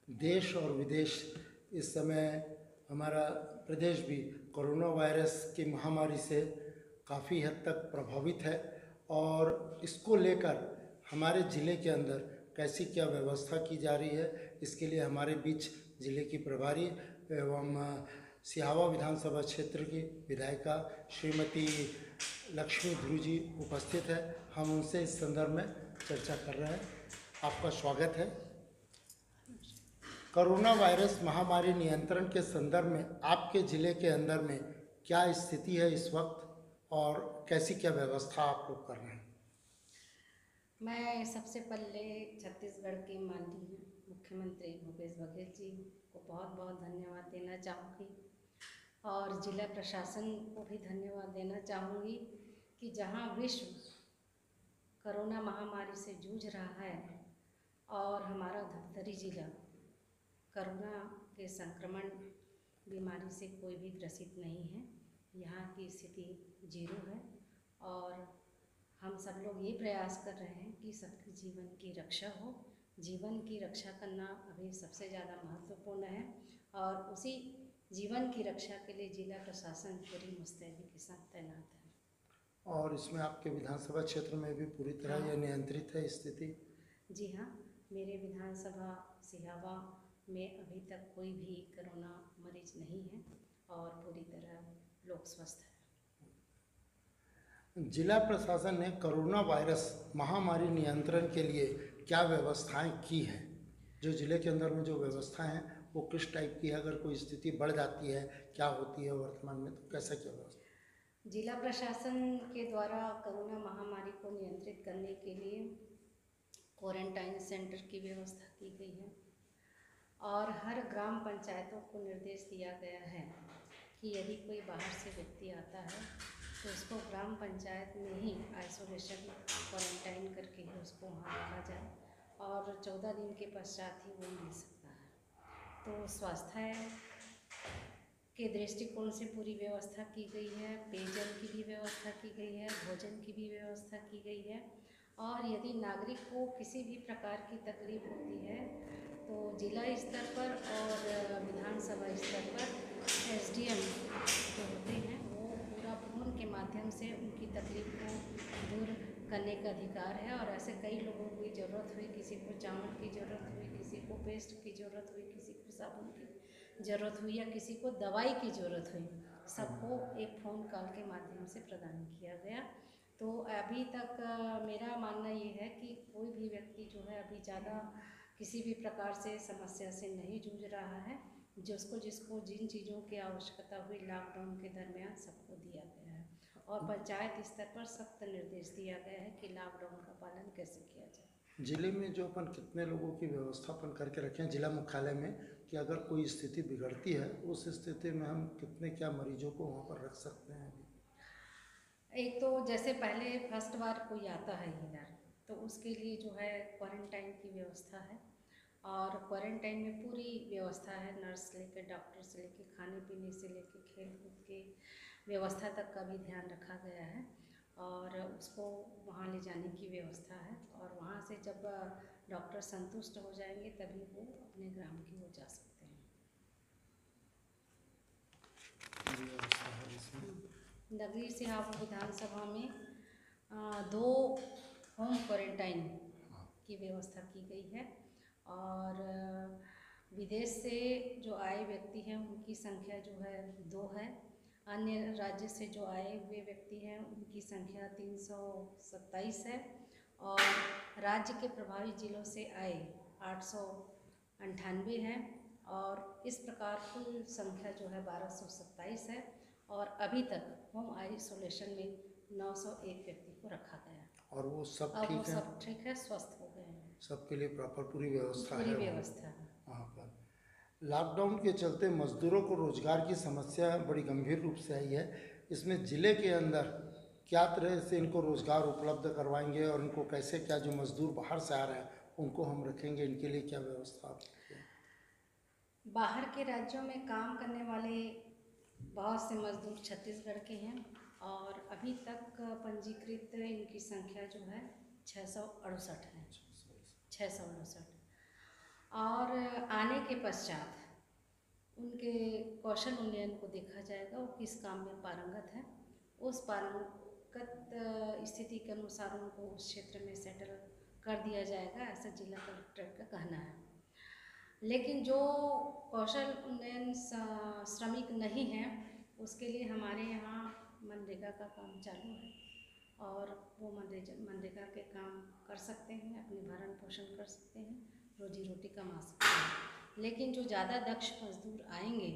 देश और विदेश इस समय हमारा प्रदेश भी कोरोना वायरस की महामारी से काफ़ी हद तक प्रभावित है और इसको लेकर हमारे ज़िले के अंदर कैसी क्या व्यवस्था की जा रही है, इसके लिए हमारे बीच ज़िले की प्रभारी एवं सिहावा विधानसभा क्षेत्र की विधायिका श्रीमती लक्ष्मी ध्रुव जी उपस्थित है। हम उनसे इस संदर्भ में चर्चा कर रहे हैं। आपका स्वागत है। कोरोना वायरस महामारी नियंत्रण के संदर्भ में आपके ज़िले के अंदर में क्या स्थिति है इस वक्त और कैसी क्या व्यवस्था आप लोग कर रहे हैं? मैं सबसे पहले छत्तीसगढ़ के माननीय मुख्यमंत्री भूपेश बघेल जी को बहुत बहुत धन्यवाद देना चाहूँगी और जिला प्रशासन को भी धन्यवाद देना चाहूँगी कि जहाँ विश्व कोरोना महामारी से जूझ रहा है और हमारा धमतरी जिला कोरोना के संक्रमण बीमारी से कोई भी ग्रसित नहीं है। यहाँ की स्थिति जीरो है और हम सब लोग ये प्रयास कर रहे हैं कि सबके जीवन की रक्षा हो। जीवन की रक्षा करना अभी सबसे ज़्यादा महत्वपूर्ण है और उसी जीवन की रक्षा के लिए जिला प्रशासन पूरी मुस्तैदी के साथ तैनात है। और इसमें आपके विधानसभा क्षेत्र में भी पूरी तरह यह नियंत्रित है स्थिति? जी हाँ, मेरे विधानसभा सिहावा में अभी तक कोई भी कोरोना मरीज नहीं है और पूरी तरह लोग स्वस्थ हैं। जिला प्रशासन ने कोरोना वायरस महामारी नियंत्रण के लिए क्या व्यवस्थाएं की हैं? जो जिले के अंदर में जो व्यवस्थाएं हैं वो किस टाइप की है? अगर कोई स्थिति बढ़ जाती है, क्या होती है वर्तमान में, तो कैसा क्या व्यवस्था? जिला प्रशासन के द्वारा कोरोना महामारी को नियंत्रित करने के लिए क्वारंटाइन सेंटर की व्यवस्था की गई है और हर ग्राम पंचायतों को निर्देश दिया गया है कि यदि कोई बाहर से व्यक्ति आता है तो उसको ग्राम पंचायत में ही आइसोलेशन क्वारंटाइन करके ही उसको वहाँ रखा जाए और 14 दिन के पश्चात ही वो मिल सकता है। तो स्वास्थ्य के दृष्टिकोण से पूरी व्यवस्था की गई है, पेयजल की भी व्यवस्था की गई है, भोजन की भी व्यवस्था की गई है और यदि नागरिक को किसी भी प्रकार की तकलीफ होती है तो जिला स्तर पर और विधानसभा स्तर पर एसडीएम जो होते हैं वो पूरा फोन के माध्यम से उनकी तकलीफ को दूर करने का अधिकार है। और ऐसे कई लोगों की ज़रूरत हुई, किसी को चावल की ज़रूरत हुई, किसी को पेस्ट की ज़रूरत हुई, किसी को साबुन की ज़रूरत हुई या किसी को दवाई की ज़रूरत हुई, सबको एक फ़ोन कॉल के माध्यम से प्रदान किया गया। तो अभी तक मेरा मानना ये है कि कोई भी व्यक्ति जो है अभी ज़्यादा किसी भी प्रकार से समस्या से नहीं जूझ रहा है। जिसको जिन चीज़ों की आवश्यकता हुई लॉकडाउन के दरमियान सबको दिया गया है और पंचायत स्तर पर सख्त निर्देश दिया गया है कि लॉकडाउन का पालन कैसे किया जाए। जिले में जो अपन कितने लोगों की व्यवस्थापन करके रखे हैं जिला मुख्यालय में कि अगर कोई स्थिति बिगड़ती है उस स्थिति में हम कितने क्या मरीजों को वहाँ पर रख सकते हैं? एक तो जैसे पहले फर्स्ट बार कोई आता है इधर तो उसके लिए जो है क्वारंटाइन की व्यवस्था है और क्वारंटाइन में पूरी व्यवस्था है, नर्स से लेकर डॉक्टर से लेकर खाने पीने से लेकर खेल कूद की व्यवस्था तक का भी ध्यान रखा गया है और उसको वहाँ ले जाने की व्यवस्था है और वहाँ से जब डॉक्टर संतुष्ट हो जाएंगे तभी वो अपने ग्राम की ओर जा सकते हैं। नगरीय सिहावा विधानसभा में 2 होम क्वारंटाइन की व्यवस्था की गई है और विदेश से जो आए व्यक्ति हैं उनकी संख्या जो है 2 है। अन्य राज्य से जो आए हुए व्यक्ति हैं उनकी संख्या 327 है और राज्य के प्रभावित जिलों से आए 898 हैं और इस प्रकार कुल संख्या जो है 1227 है और अभी तक होम आइसोलेशन में 901 व्यक्ति को रखा गया और वो सब अब ठीक वो है? सब ठीक है, स्वस्थ हो गए हैं। सबके लिए प्रॉपर पूरी व्यवस्था है? पूरी व्यवस्था है वहाँ पर लॉकडाउन के चलते मजदूरों को रोजगार की समस्या बड़ी गंभीर रूप से आई है। इसमें ज़िले के अंदर क्या तरह से इनको रोजगार उपलब्ध करवाएंगे और इनको कैसे क्या जो मजदूर बाहर से आ रहे हैं उनको हम रखेंगे, इनके लिए क्या व्यवस्था? बाहर के राज्यों में काम करने वाले बहुत से मजदूर छत्तीसगढ़ के हैं और अभी तक पंजीकृत इनकी संख्या जो है 668 है, 668 और आने के पश्चात उनके कौशल उन्नयन को देखा जाएगा, वो किस काम में पारंगत है। उस पारंगत स्थिति के अनुसार उनको उस क्षेत्र में सेटल कर दिया जाएगा, ऐसा जिला कलेक्टर का कहना है। लेकिन जो कौशल उन्नयन श्रमिक नहीं हैं, उसके लिए हमारे यहाँ मनरेगा का काम चालू है और वो मनरेगा के काम कर सकते हैं, अपने भरण पोषण कर सकते हैं, रोजी रोटी कमा सकते हैं। लेकिन जो ज़्यादा दक्ष मजदूर आएंगे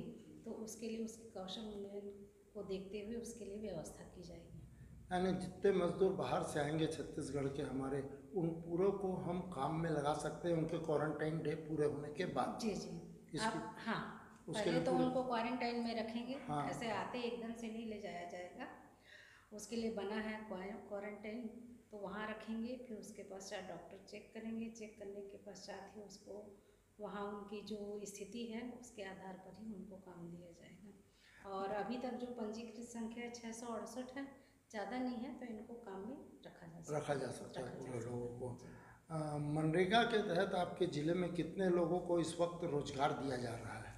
तो उसके लिए उसके कौशल उन्नयन को देखते हुए उसके लिए व्यवस्था की जाएगी। यानी जितने मजदूर बाहर से आएंगे छत्तीसगढ़ के हमारे, उन पूरों को हम काम में लगा सकते हैं उनके क्वारंटाइन डे पूरे होने के बाद। जी आप, हाँ, पहले तो उनको क्वारंटाइन में रखेंगे। हाँ। ऐसे आते एकदम से नहीं ले जाया जाएगा, उसके लिए बना है क्वारंटाइन, तो वहाँ रखेंगे। फिर उसके पश्चात डॉक्टर चेक करेंगे, चेक करने के पश्चात ही उसको वहाँ उनकी जो स्थिति है उसके आधार पर ही उनको काम दिया जाएगा। और अभी तक जो पंजीकृत संख्या 668 है, ज़्यादा नहीं है, तो इनको काम में रखा जा सकता है पूरे लोगों को। मनरेगा के तहत आपके ज़िले में कितने लोगों को इस वक्त रोजगार दिया जा रहा है?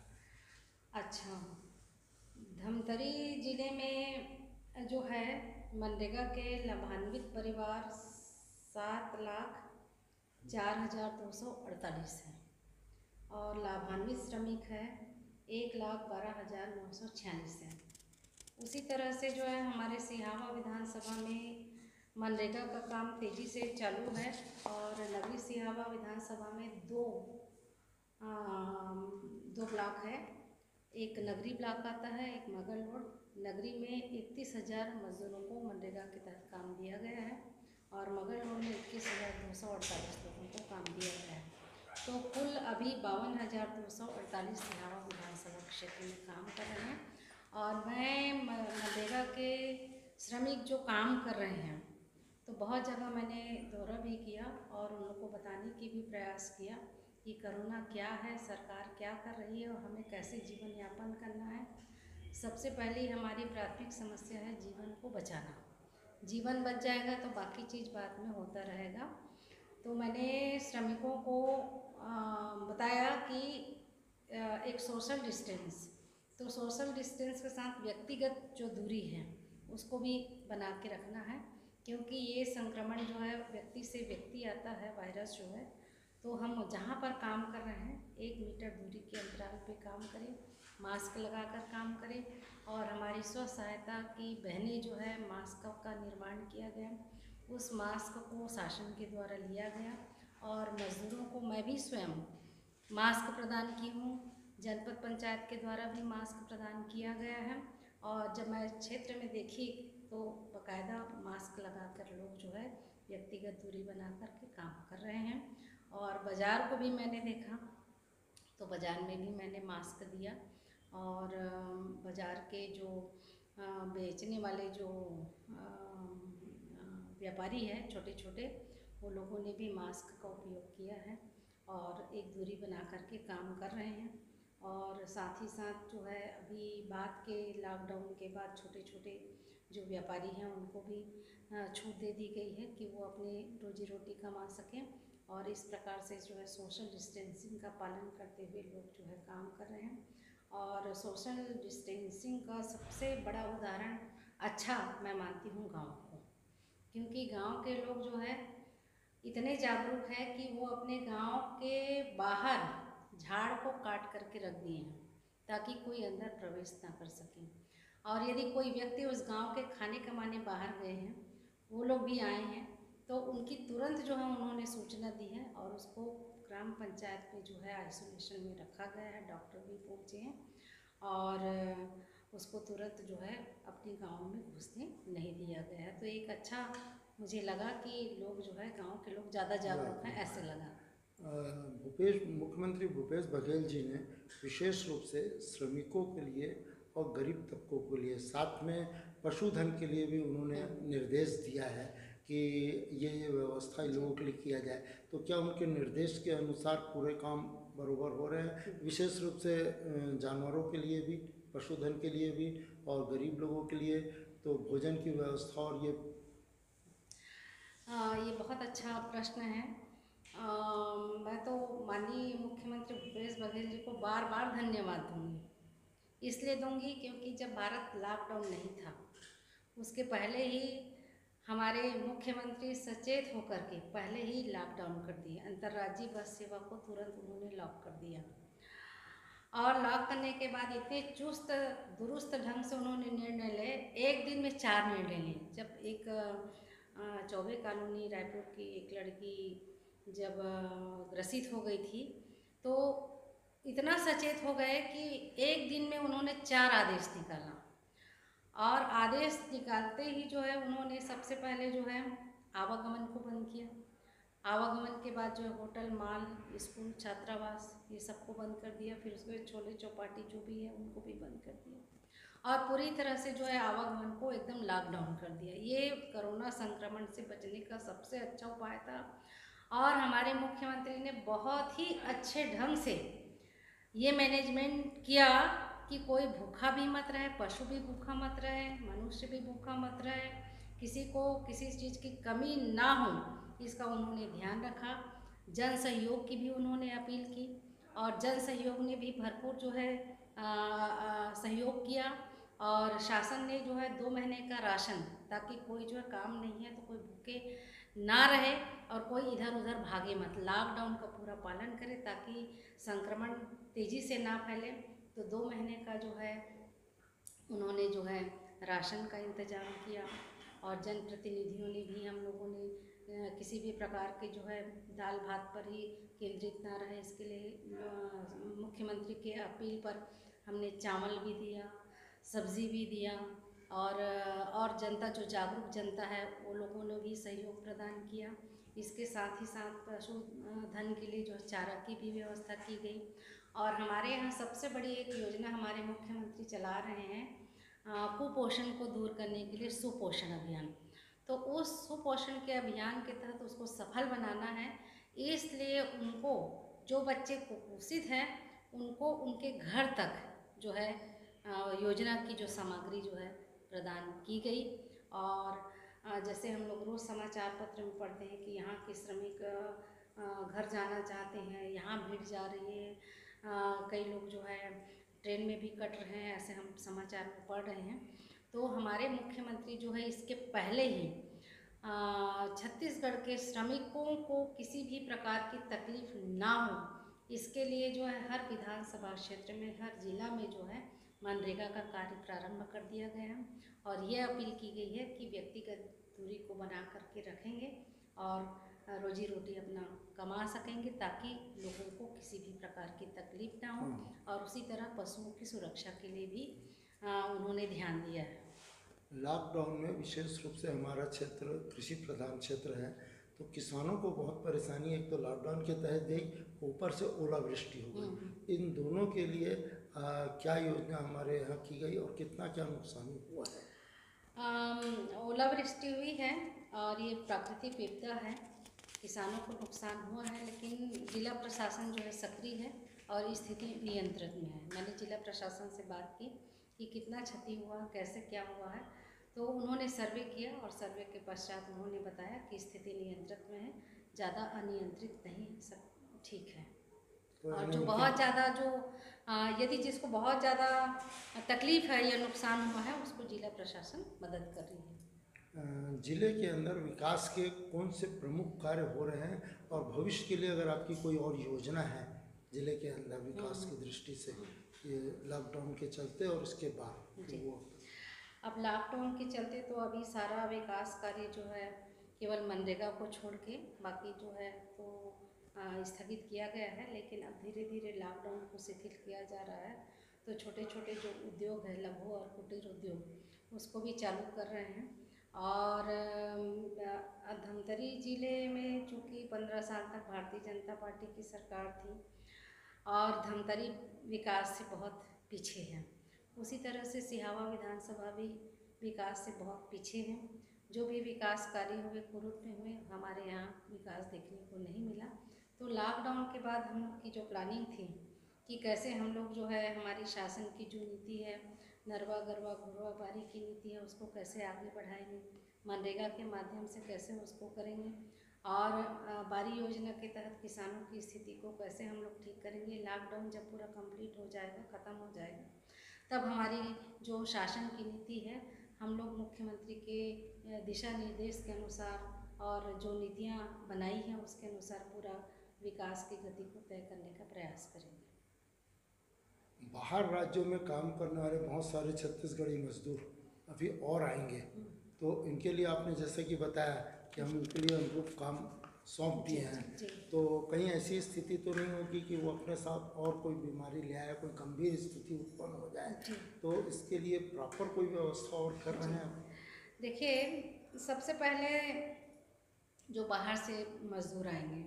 अच्छा, धमतरी ज़िले में जो है मनरेगा के लाभान्वित परिवार 7,04,248 है और लाभान्वित श्रमिक है 1,12,946 है। उसी तरह से जो है हमारे सिहावा विधानसभा में मनरेगा का काम तेज़ी से चालू है और नगरी सिहावा विधानसभा में दो ब्लॉक है। एक नगरी ब्लॉक आता है, एक मगल रोड। नगरी में 31,000 मजदूरों को मनरेगा के तहत काम दिया गया है और मगल रोड में 21,248 लोगों को काम दिया गया है। तो कुल अभी 52,248 सिहावा विधानसभा क्षेत्र में काम कर रहे हैं। और मैं मनरेगा के श्रमिक जो काम कर रहे हैं, तो बहुत जगह मैंने दौरा भी किया और उन लोगों को बताने की भी प्रयास किया कि कोरोना क्या है, सरकार क्या कर रही है और हमें कैसे जीवन यापन करना है। सबसे पहले हमारी प्राथमिक समस्या है जीवन को बचाना। जीवन बच जाएगा तो बाकी चीज़ बाद में होता रहेगा। तो मैंने श्रमिकों को बताया कि एक सोशल डिस्टेंस, तो सोशल डिस्टेंस के साथ व्यक्तिगत जो दूरी है उसको भी बना के रखना है, क्योंकि ये संक्रमण जो है व्यक्ति से व्यक्ति आता है, वायरस जो है। तो हम जहाँ पर काम कर रहे हैं 1 मीटर दूरी के अंतराल पे काम करें, मास्क लगाकर काम करें। और हमारी स्व सहायता की बहनें जो है मास्क का निर्माण किया गया, उस मास्क को शासन के द्वारा लिया गया और मजदूरों को मैं भी स्वयं मास्क प्रदान की हूँ। जनपद पंचायत के द्वारा भी मास्क प्रदान किया गया है और जब मैं क्षेत्र में देखी तो बाकायदा मास्क लगाकर लोग जो है व्यक्तिगत दूरी बना कर के काम कर रहे हैं। और बाज़ार को भी मैंने देखा तो बाज़ार में भी मैंने मास्क दिया और बाज़ार के जो बेचने वाले जो व्यापारी हैं छोटे छोटे, वो लोगों ने भी मास्क का उपयोग किया है और एक दूरी बना कर के काम कर रहे हैं। और साथ ही साथ जो है अभी बाद के लॉकडाउन के बाद छोटे छोटे जो व्यापारी हैं उनको भी छूट दे दी गई है कि वो अपनी रोजी रोटी कमा सकें। और इस प्रकार से जो है सोशल डिस्टेंसिंग का पालन करते हुए लोग जो है काम कर रहे हैं। और सोशल डिस्टेंसिंग का सबसे बड़ा उदाहरण अच्छा मैं मानती हूँ गाँव को, क्योंकि गाँव के लोग जो है इतने जागरूक हैं कि वो अपने गाँव के बाहर झाड़ को काट करके रख दिए हैं ताकि कोई अंदर प्रवेश ना कर सके। और यदि कोई व्यक्ति उस गांव के खाने कमाने बाहर गए हैं, वो लोग भी आए हैं, तो उनकी तुरंत जो है उन्होंने सूचना दी है और उसको ग्राम पंचायत में जो है आइसोलेशन में रखा गया है। डॉक्टर भी पहुँचे हैं और उसको तुरंत जो है अपने गांव में घुसने नहीं दिया गया है। तो एक अच्छा मुझे लगा कि लोग जो है गांव के लोग ज़्यादा जागरूक हैं, ऐसे लगा। मुख्यमंत्री भूपेश बघेल जी ने विशेष रूप से श्रमिकों के लिए और गरीब तबकों के लिए, साथ में पशुधन के लिए भी उन्होंने निर्देश दिया है कि ये व्यवस्था इन लोगों के लिए किया जाए। तो क्या उनके निर्देश के अनुसार पूरे काम बराबर हो रहे हैं? विशेष रूप से जानवरों के लिए भी, पशुधन के लिए भी और गरीब लोगों के लिए तो भोजन की व्यवस्था और ये बहुत अच्छा प्रश्न है। मैं तो माननीय मुख्यमंत्री भूपेश बघेल जी को बार बार धन्यवाद दूंगी। इसलिए दूंगी क्योंकि जब भारत लॉकडाउन नहीं था, उसके पहले ही हमारे मुख्यमंत्री सचेत होकर के पहले ही लॉकडाउन कर दिया। अंतर्राज्यीय बस सेवा को तुरंत उन्होंने लॉक कर दिया और लॉक करने के बाद इतने चुस्त दुरुस्त ढंग से उन्होंने निर्णय ले, एक दिन में 4 निर्णय लिए। जब एक चौबे कॉलोनी रायपुर की एक लड़की जब ग्रसित हो गई थी, तो इतना सचेत हो गए कि एक दिन में उन्होंने 4 आदेश निकाला। और आदेश निकालते ही जो है उन्होंने सबसे पहले जो है आवागमन को बंद किया। आवागमन के बाद जो है होटल, मॉल, स्कूल, छात्रावास ये सबको बंद कर दिया। फिर उसके छोले चौपाटी जो भी है उनको भी बंद कर दिया और पूरी तरह से जो है आवागमन को एकदम लॉकडाउन कर दिया। ये कोरोना संक्रमण से बचने का सबसे अच्छा उपाय था और हमारे मुख्यमंत्री ने बहुत ही अच्छे ढंग से ये मैनेजमेंट किया कि कोई भूखा भी मत रहे, पशु भी भूखा मत रहे, मनुष्य भी भूखा मत रहे, किसी को किसी चीज़ की कमी ना हो, इसका उन्होंने ध्यान रखा। जन सहयोग की भी उन्होंने अपील की और जन सहयोग ने भी भरपूर जो है सहयोग किया और शासन ने जो है 2 महीने का राशन, ताकि कोई जो है काम नहीं है तो कोई भूखे ना रहे और कोई इधर उधर भागे मत, लॉकडाउन का पूरा पालन करे ताकि संक्रमण तेज़ी से ना फैले। तो 2 महीने का जो है उन्होंने जो है राशन का इंतज़ाम किया और जनप्रतिनिधियों ने भी, हम लोगों ने किसी भी प्रकार के जो है दाल भात पर ही केंद्रित ना रहे, इसके लिए मुख्यमंत्री के अपील पर हमने चावल भी दिया, सब्ज़ी भी दिया और जनता जो जागरूक जनता है वो लोगों ने भी सहयोग प्रदान किया। इसके साथ ही साथ पशुधन के लिए जो चारा की भी व्यवस्था की गई और हमारे यहाँ सबसे बड़ी एक योजना हमारे मुख्यमंत्री चला रहे हैं कुपोषण को दूर करने के लिए सुपोषण अभियान। तो उस सुपोषण के अभियान के तहत उसको सफल बनाना है, इसलिए उनको जो बच्चे कुपोषित हैं उनको उनके घर तक जो है योजना की जो सामग्री जो है प्रदान की गई। और जैसे हम लोग रोज़ समाचार पत्र में पढ़ते हैं कि यहाँ के श्रमिक घर जाना चाहते हैं, यहाँ भीड़ जा रही है, कई लोग जो है ट्रेन में भी कट रहे हैं, ऐसे हम समाचार में पढ़ रहे हैं। तो हमारे मुख्यमंत्री जो है इसके पहले ही छत्तीसगढ़ के श्रमिकों को किसी भी प्रकार की तकलीफ ना हो, इसके लिए जो है हर विधानसभा क्षेत्र में, हर जिला में जो है मनरेगा का कार्य प्रारंभ कर दिया गया है और ये अपील की गई है कि व्यक्तिगत दूरी को बना करके रखेंगे और रोजी रोटी अपना कमा सकेंगे ताकि लोगों को किसी भी प्रकार की तकलीफ ना हो। और उसी तरह पशुओं की सुरक्षा के लिए भी उन्होंने ध्यान दिया है। लॉकडाउन में विशेष रूप से हमारा क्षेत्र कृषि प्रधान क्षेत्र है, तो किसानों को बहुत परेशानी, एक तो लॉकडाउन के तहत गई, ऊपर से ओलावृष्टि हो गई। इन दोनों के लिए क्या योजना हमारे यहाँ की गई और कितना क्या नुकसान हुआ है? ओलावृष्टि हुई है और ये प्राकृतिक विपदा है, किसानों को नुकसान हुआ है, लेकिन जिला प्रशासन जो है सक्रिय है और स्थिति नियंत्रण में है। मैंने जिला प्रशासन से बात की कि कितना क्षति हुआ, कैसे क्या हुआ है, तो उन्होंने सर्वे किया और सर्वे के पश्चात उन्होंने बताया कि स्थिति नियंत्रण में है, ज़्यादा अनियंत्रित नहीं, सब ठीक है। और जो बहुत ज़्यादा यदि जिसको बहुत ज़्यादा तकलीफ़ है या नुकसान हुआ है उसको जिला प्रशासन मदद कर रही है। जिले के अंदर विकास के कौन से प्रमुख कार्य हो रहे हैं और भविष्य के लिए अगर आपकी कोई और योजना है जिले के अंदर विकास की दृष्टि से, ये लॉकडाउन के चलते और इसके बाद जी। वो अब लॉकडाउन के चलते तो अभी सारा विकास कार्य जो है केवल मनरेगा को छोड़ के बाकी जो है तो स्थगित किया गया है, लेकिन अब धीरे धीरे लॉकडाउन को शिथिल किया जा रहा है। तो छोटे छोटे जो उद्योग है, लघु और कुटीर उद्योग, उसको भी चालू कर रहे हैं। और धमतरी ज़िले में चूँकि 15 साल तक भारतीय जनता पार्टी की सरकार थी और धमतरी विकास से बहुत पीछे है, उसी तरह से सिहावा विधानसभा भी विकास से बहुत पीछे है। जो भी विकास कार्य हुए कुरुद में हुए, हमारे यहाँ विकास देखने को नहीं मिला। तो लॉकडाउन के बाद हम लोग की जो प्लानिंग थी कि कैसे हम लोग जो है हमारी शासन की जो नीति है, नरवा गरवा घुरवा बारी की नीति है, उसको कैसे आगे बढ़ाएंगे, मनरेगा के माध्यम से कैसे उसको करेंगे और बारी योजना के तहत किसानों की स्थिति को कैसे हम लोग ठीक करेंगे। लॉकडाउन जब पूरा कंप्लीट हो जाएगा, ख़त्म हो जाएगा, तब हमारी जो शासन की नीति है, हम लोग मुख्यमंत्री के दिशा निर्देश के अनुसार और जो नीतियाँ बनाई हैं उसके अनुसार पूरा विकास की गति को तय करने का प्रयास करेंगे। बाहर राज्यों में काम करने वाले बहुत सारे छत्तीसगढ़ी मजदूर अभी और आएंगे, तो इनके लिए आपने जैसे कि बताया कि हम उनके लिए उनको काम सौंप दिए हैं, तो कहीं ऐसी स्थिति तो नहीं होगी कि वो अपने साथ और कोई बीमारी ले आए, कोई गंभीर स्थिति उत्पन्न हो जाए, तो इसके लिए प्रॉपर कोई व्यवस्था और कर रहे हैं? देखिए, सबसे पहले जो बाहर से मजदूर आएंगे,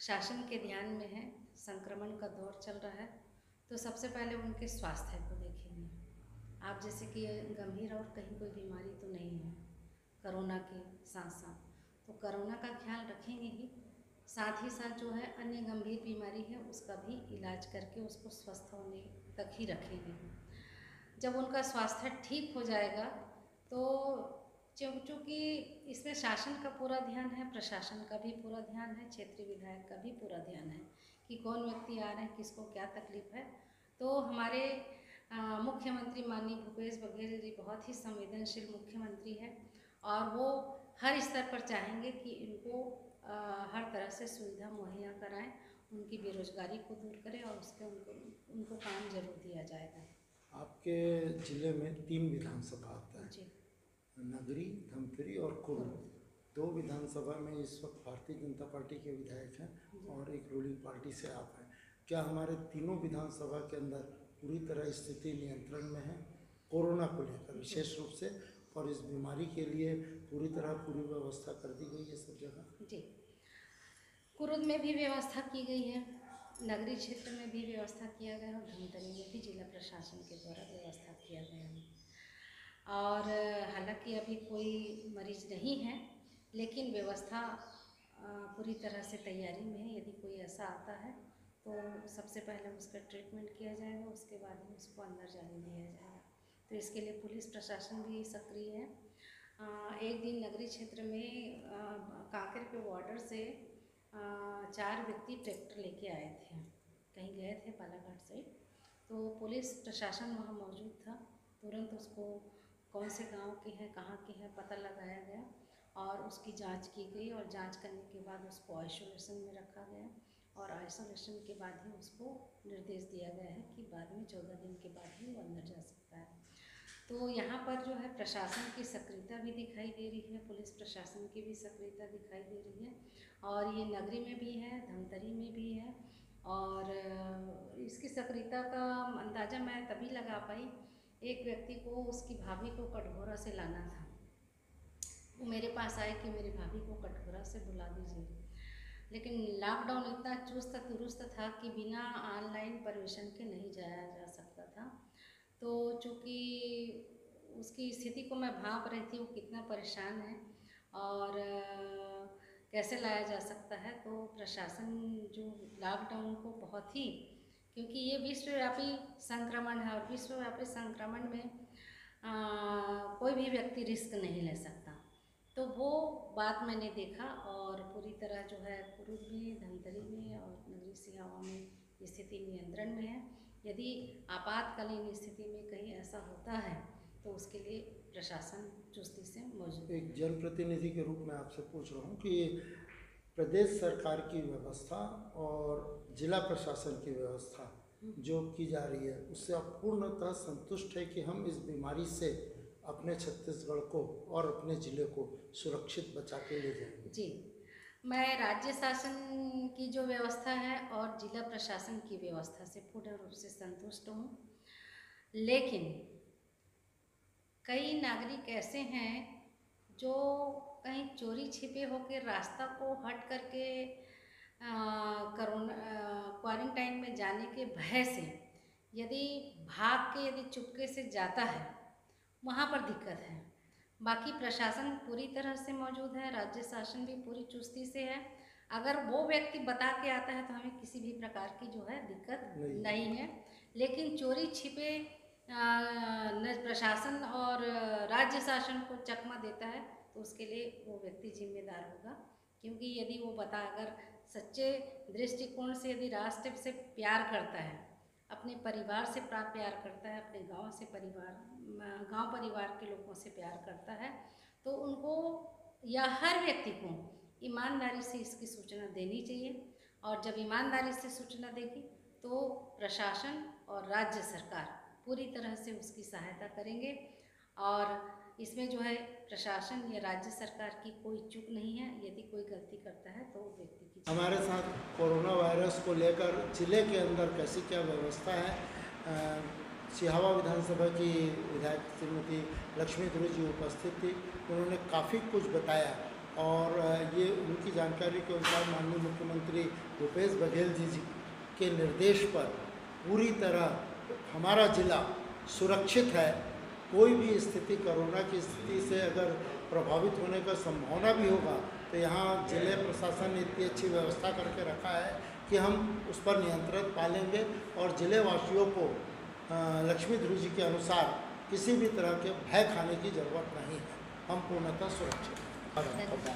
शासन के ध्यान में है, संक्रमण का दौर चल रहा है, तो सबसे पहले उनके स्वास्थ्य को देखेंगे। आप जैसे कि गंभीर और कहीं कोई बीमारी तो नहीं है कोरोना के साथ साथ, तो कोरोना का ख्याल रखेंगे ही, साथ ही साथ जो है अन्य गंभीर बीमारी है उसका भी इलाज करके उसको स्वस्थ होने तक ही रखेंगे। जब उनका स्वास्थ्य ठीक हो जाएगा तो चूँकि इसमें शासन का पूरा ध्यान है, प्रशासन का भी पूरा ध्यान है, क्षेत्रीय विधायक का भी पूरा ध्यान है कि कौन व्यक्ति आ रहे हैं, किसको क्या तकलीफ है। तो हमारे मुख्यमंत्री माननीय भूपेश बघेल जी बहुत ही संवेदनशील मुख्यमंत्री है और वो हर स्तर पर चाहेंगे कि इनको हर तरह से सुविधा मुहैया कराएं, उनकी बेरोजगारी को दूर करें और उनको काम जरूर दिया जाएगा। आपके ज़िले में 3 विधानसभा आता है जी, नगरी, धमतरी और कुरुद। 2 विधानसभा में इस वक्त भारतीय जनता पार्टी के विधायक हैं और एक रूलिंग पार्टी से आप हैं। क्या हमारे तीनों विधानसभा के अंदर पूरी तरह स्थिति नियंत्रण में है कोरोना को लेकर विशेष रूप से, और इस बीमारी के लिए पूरी व्यवस्था कर दी गई है सब जगह? जी, कुरुद में भी व्यवस्था की गई है, नगरीय क्षेत्र में भी व्यवस्था किया गया है और धमतरी में भी जिला प्रशासन के द्वारा व्यवस्था किया गया है। और हालांकि अभी कोई मरीज नहीं है, लेकिन व्यवस्था पूरी तरह से तैयारी में है। यदि कोई ऐसा आता है तो सबसे पहले उसका ट्रीटमेंट किया जाएगा, उसके बाद ही उसको अंदर जाने दिया जाएगा। तो इसके लिए पुलिस प्रशासन भी सक्रिय है। एक दिन नगरीय क्षेत्र में कांकेर के बॉर्डर से 4 व्यक्ति ट्रैक्टर लेके आए थे, कहीं गए थे बालाघाट से, तो पुलिस प्रशासन वहाँ मौजूद था। तुरंत उसको कौन से गांव के हैं, कहाँ के हैं, पता लगाया गया और उसकी जांच की गई और जांच करने के बाद उसको आइसोलेशन में रखा गया और आइसोलेशन के बाद ही उसको निर्देश दिया गया है कि बाद में 14 दिन के बाद ही वो अंदर जा सकता है। तो यहाँ पर जो है प्रशासन की सक्रियता भी दिखाई दे रही है, पुलिस प्रशासन की भी सक्रियता दिखाई दे रही है और ये नगरी में भी है, धमतरी में भी है। और इसकी सक्रियता का अंदाज़ा मैं तभी लगा पाई, एक व्यक्ति को उसकी भाभी को कटघोरा से लाना था, वो मेरे पास आए कि मेरी भाभी को कटघोरा से बुला दीजिए, लेकिन लॉकडाउन इतना चुस्त दुरुस्त था कि बिना ऑनलाइन परमिशन के नहीं जाया जा सकता था। तो चूँकि उसकी स्थिति को मैं भांप रही थी, वो कितना परेशान है और कैसे लाया जा सकता है, तो प्रशासन जो लॉकडाउन को बहुत ही, क्योंकि ये विश्वव्यापी संक्रमण है और विश्वव्यापी संक्रमण में कोई भी व्यक्ति रिस्क नहीं ले सकता, तो वो बात मैंने देखा और पूरी तरह जो है कुरुद में, धमतरी में और नगरी सिहावा में स्थिति नियंत्रण में है। यदि आपातकालीन स्थिति में कहीं ऐसा होता है तो उसके लिए प्रशासन चुस्ती से मौजूद है। एक जनप्रतिनिधि के रूप में आपसे पूछ रहा हूँ कि प्रदेश सरकार की व्यवस्था और जिला प्रशासन की व्यवस्था जो की जा रही है उससे आप पूर्णतः संतुष्ट है कि हम इस बीमारी से अपने छत्तीसगढ़ को और अपने ज़िले को सुरक्षित बचा के ले जाएंगे? जी, मैं राज्य शासन की जो व्यवस्था है और जिला प्रशासन की व्यवस्था से पूर्ण रूप से संतुष्ट हूँ, लेकिन कई नागरिक ऐसे हैं जो कहीं चोरी छिपे होकर रास्ता को हट करके कोरोना क्वारंटाइन में जाने के भय से यदि भाग के यदि चुपके से जाता है, वहाँ पर दिक्कत है। बाकी प्रशासन पूरी तरह से मौजूद है, राज्य शासन भी पूरी चुस्ती से है। अगर वो व्यक्ति बता के आता है तो हमें किसी भी प्रकार की जो है दिक्कत नहीं है, लेकिन चोरी छिपे प्रशासन और राज्य शासन को चकमा देता है तो उसके लिए वो व्यक्ति जिम्मेदार होगा। क्योंकि यदि वो अगर सच्चे दृष्टिकोण से यदि राष्ट्र से प्यार करता है, अपने परिवार से प्यार करता है, अपने गांव परिवार के लोगों से प्यार करता है, तो उनको या हर व्यक्ति को ईमानदारी से इसकी सूचना देनी चाहिए। और जब ईमानदारी से सूचना देगी तो प्रशासन और राज्य सरकार पूरी तरह से उसकी सहायता करेंगे। और इसमें जो है प्रशासन या राज्य सरकार की कोई चूक नहीं है। यदि कोई गलती करता है तो व्यक्ति की। हमारे साथ कोरोना वायरस को लेकर जिले के अंदर कैसी क्या व्यवस्था है, सिहावा विधानसभा की विधायक श्रीमती लक्ष्मी ध्रुव जी उपस्थित थी। उन्होंने काफ़ी कुछ बताया और ये उनकी जानकारी के अनुसार माननीय मुख्यमंत्री भूपेश बघेल जी के निर्देश पर पूरी तरह हमारा ज़िला सुरक्षित है। कोई भी स्थिति कोरोना की स्थिति से अगर प्रभावित होने का संभावना भी होगा तो यहाँ जिले प्रशासन ने इतनी अच्छी व्यवस्था करके रखा है कि हम उस पर नियंत्रण पालेंगे और जिले वासियों को लक्ष्मी ध्रुव जी के अनुसार किसी भी तरह के भय खाने की ज़रूरत नहीं है। हम पूर्णतः सुरक्षित हैं।